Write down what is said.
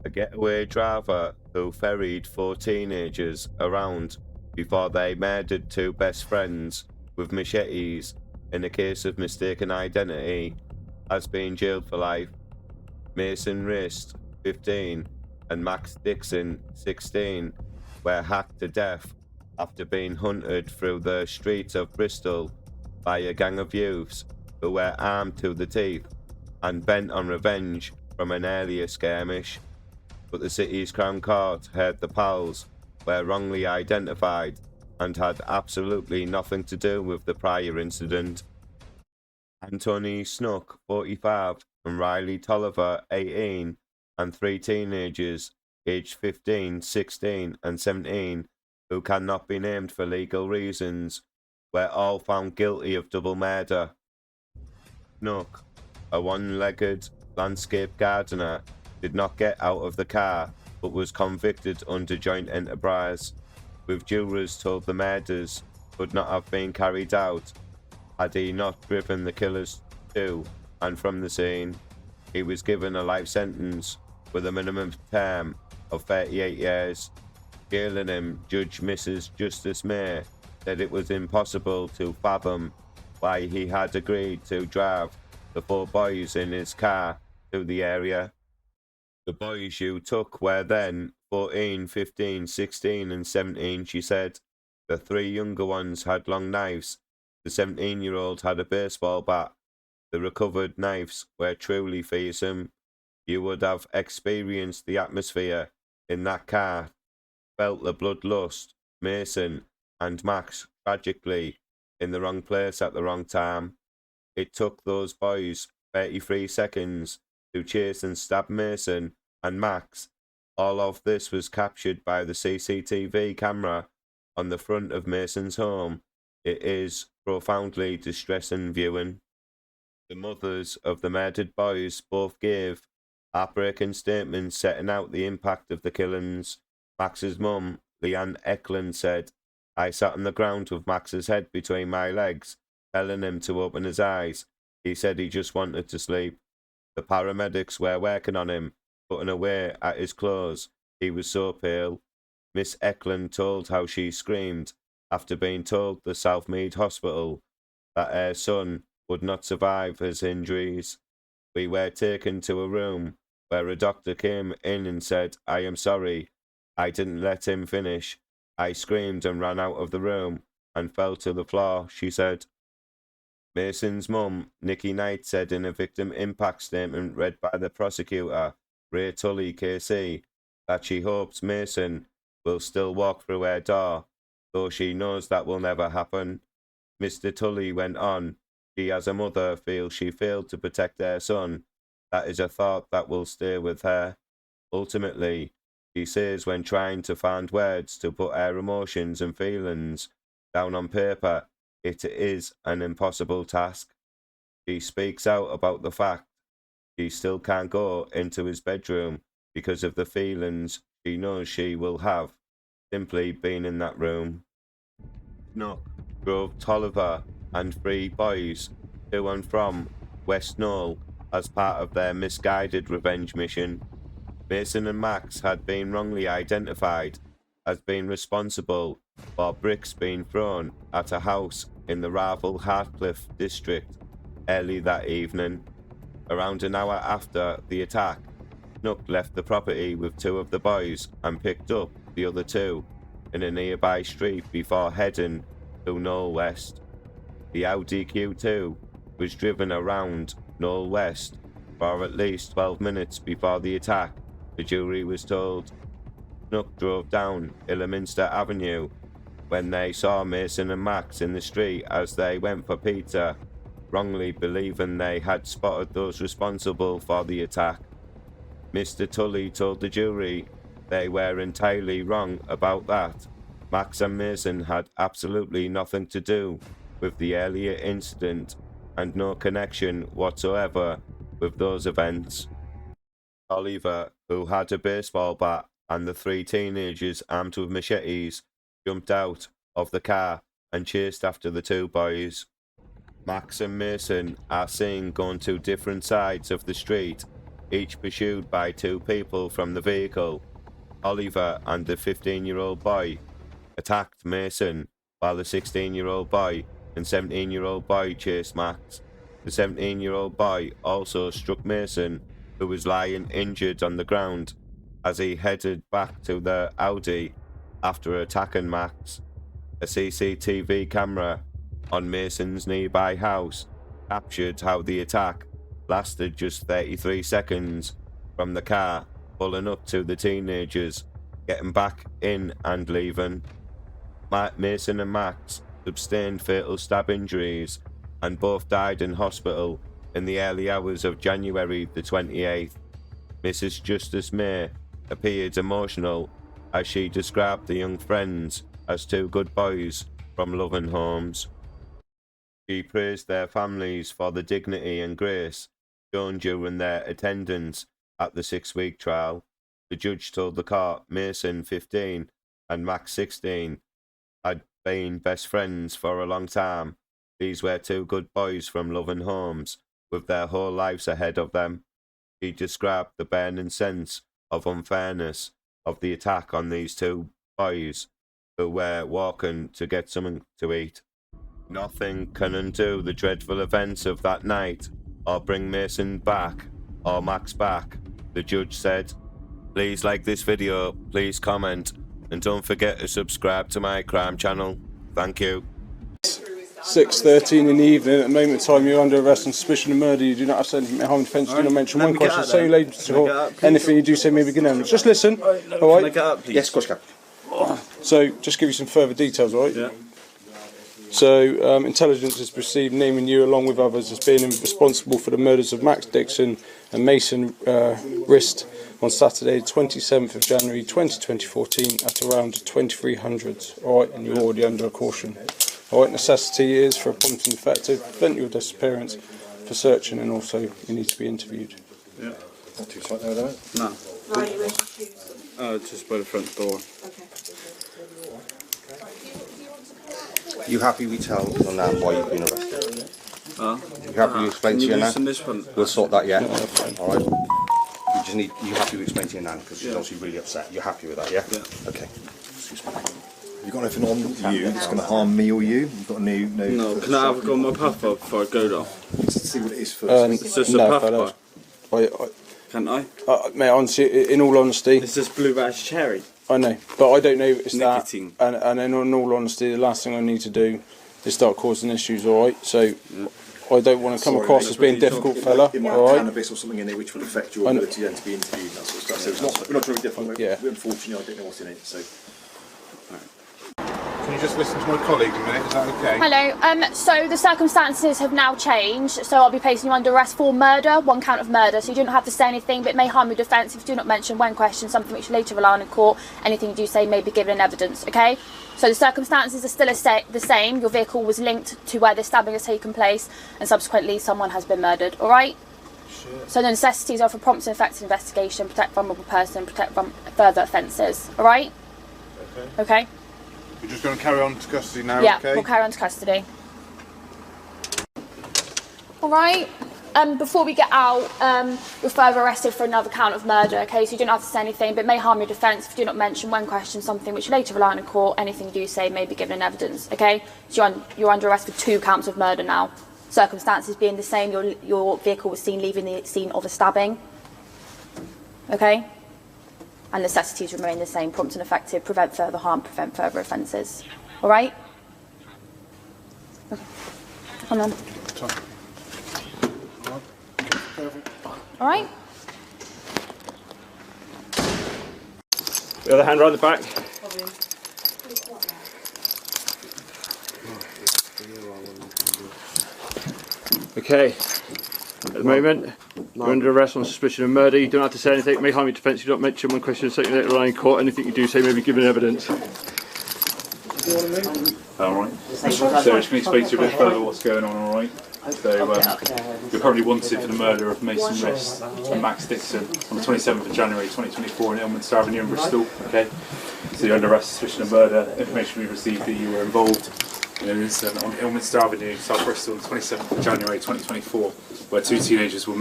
a getaway driver who ferried 4 teenagers around before they murdered 2 best friends with machetes in a case of mistaken identity, has been jailed for life. Mason Rist, 15, and Max Dixon, 16, were hacked to death after being hunted through the streets of Bristol by a gang of youths who were armed to the teeth and bent on revenge from an earlier skirmish. But the city's Crown Court heard the pals were wrongly identified and had absolutely nothing to do with the prior incident. Antony Snook, 45, and Riley Tolliver, 18, and 3 teenagers aged 15, 16, and 17, who cannot be named for legal reasons, were all found guilty of double murder. Snook, a one-legged landscape gardener, did not get out of the car but was convicted under joint enterprise, with jurors told the murders could not have been carried out had he not driven the killers to and from the scene. He was given a life sentence with a minimum term of 38 years. Jailing him, Judge Mrs. Justice May said it was impossible to fathom why he had agreed to drive the 4 boys in his car to the area. The boys you took were then 14, 15, 16, and 17, she said. The 3 younger ones had long knives. The 17-year-old had a baseball bat. The recovered knives were truly fearsome. You would have experienced the atmosphere in that car, felt the bloodlust, Mason and Max tragically in the wrong place at the wrong time. It took those boys 33 seconds to chase and stab Mason and Max. All of this was captured by the CCTV camera on the front of Mason's home. It is profoundly distressing viewing. The mothers of the murdered boys both gave heartbreaking statements setting out the impact of the killings. Max's mum, Leanne Eklund, said, "I sat on the ground with Max's head between my legs, telling him to open his eyes. He said he just wanted to sleep. The paramedics were working on him, putting away at his clothes. He was so pale." Miss Eklund told how she screamed after being told the Southmead Hospital that her son would not survive his injuries. "We were taken to a room where a doctor came in and said, 'I am sorry.' I didn't let him finish. I screamed and ran out of the room and fell to the floor," she said. Mason's mum, Nikki Knight, said in a victim impact statement read by the prosecutor, Ray Tully KC, that she hopes Mason will still walk through her door, though she knows that will never happen. Mr. Tully went on, "She as a mother feels she failed to protect her son. That is a thought that will stay with her. Ultimately, she says when trying to find words to put her emotions and feelings down on paper, it is an impossible task. She speaks out about the fact she still can't go into his bedroom because of the feelings she knows she will have simply being in that room." Snook drove Tolliver and 3 boys to and from West Knoll as part of their misguided revenge mission. Mason and Max had been wrongly identified as being responsible for bricks being thrown at a house in the Ravel Hartcliffe district early that evening. Around an hour after the attack, Snook left the property with 2 of the boys and picked up the other 2 in a nearby street before heading to Knoll West. The Audi Q2 was driven around Knoll West for at least 12 minutes before the attack, the jury was told. Snook drove down Ilminster Avenue when they saw Mason and Max in the street as they went for pizza, wrongly believing they had spotted those responsible for the attack. Mr. Tully told the jury they were entirely wrong about that. Max and Mason had absolutely nothing to do with the earlier incident and no connection whatsoever with those events. Tolliver, who had a baseball bat, and the 3 teenagers armed with machetes jumped out of the car and chased after the 2 boys. Max and Mason are seen going to different sides of the street each pursued by two people from the vehicle. Tolliver and the 15-year-old boy attacked Mason, while the 16-year-old boy and 17-year-old boy chased Max. The 17-year-old boy also struck Mason, who was lying injured on the ground, as he headed back to the Audi after attacking Max. A CCTV camera on Mason's nearby house captured how the attack lasted just 33 seconds, from the car pulling up to the teenagers getting back in and leaving. Mason and Max sustained fatal stab injuries and both died in hospital in the early hours of January the 28th. Mrs. Justice May appeared emotional as she described the young friends as two good boys from loving homes. She praised their families for the dignity and grace shown during their attendance at the 6-week trial. The judge told the court Mason, 15, and Max, 16, had been best friends for a long time. These were two good boys from loving homes with their whole lives ahead of them. She described the burning sense of unfairness of the attack on these two boys who were walking to get something to eat. Nothing can undo the dreadful events of that night or bring Mason back or Max back, the judge said. Please like this video, please comment, and don't forget to subscribe to my crime channel. Thank you. 6:13 in the evening. At the moment in time, you're under arrest on suspicion of murder. You do not have to anything harm defence. Do not mention one question. Say later to anything you do say may be given evidence. Just listen. All right? Yes, of course, Cap. So, just give you some further details, all right? Yeah. So, intelligence is received naming you, along with others, as being responsible for the murders of Max Dixon and Mason Rist on Saturday, 27th of January 2014 at around 2300. All right, and you're already under a caution. All right, necessity is for a prompt and effective, prevent your disappearance, for searching, and also you need to be interviewed. Yeah. Not too tight there, though? No. Why are you wearing shoes? Just by the front door. Okay. You happy we tell your nan why you've been arrested? You happy we explain to your nan? This one? We'll sort that, yeah? Alright. You just need, you happy we explain to your nan, because she's obviously really upset. You're happy with that, yeah? Yeah. Okay. Excuse me. You got anything on you that's going to harm me or you? You've got No, can I have my puff bar before I go though? Let's see what it is first. It's just a puff bar. Can't I? Mate, honestly, in all honesty, It's just blue badge cherry. I know, but I don't know if it's Nicotine. that. And in all honesty, the last thing I need to do is start causing issues. All right, so I don't want to come across as being a difficult fella. It might All have right. cannabis or something in it which would affect your ability then to be interviewed and that sort of stuff. So it's not, we're not trying to be different. Yeah. Unfortunately, I don't know what's in it. So. Can you just listen to my colleague a minute? Is that okay? Hello. So the circumstances have now changed. So I'll be placing you under arrest for murder, one count of murder. So you do not have to say anything, but it may harm your defence if you do not mention when questioned something which you later rely on in court. Anything you do say may be given in evidence. Okay. So the circumstances are still the same. Your vehicle was linked to where the stabbing has taken place, and subsequently someone has been murdered. All right. Sure. So the necessities are for prompt and effective investigation, protect vulnerable person, protect from further offences. All right. Okay. Okay. We're just going to carry on to custody now, Yeah, okay? we'll carry on to custody. Alright, before we get out, you're further arrested for another count of murder, okay? So you don't have to say anything, but it may harm your defence if you do not mention when questioned something which you later rely on in court. Anything you do say may be given in evidence, okay? So you're under arrest for 2 counts of murder now. Circumstances being the same, your vehicle was seen leaving the scene of a stabbing, okay? And necessities remain the same, prompt and effective, prevent further harm, prevent further offences. All right? Okay. Come on. All right? The other hand round the back. Okay. At the moment, you're under arrest on suspicion of murder. You don't have to say anything. It may harm your defence. You don't mention one question, something later on in court. Anything you do say may be given evidence. Alright. So just going to explain to you a bit further what's going on, alright? So you're currently wanted for the murder of Mason Rist and Max Dixon on the 27th of January 2024 in Ilminster Avenue in Bristol. Okay. So you're under arrest on suspicion of murder. Information we received that you were involved in an incident on Ilminster Avenue, South Bristol on the 27th of January 2024 where 2 teenagers were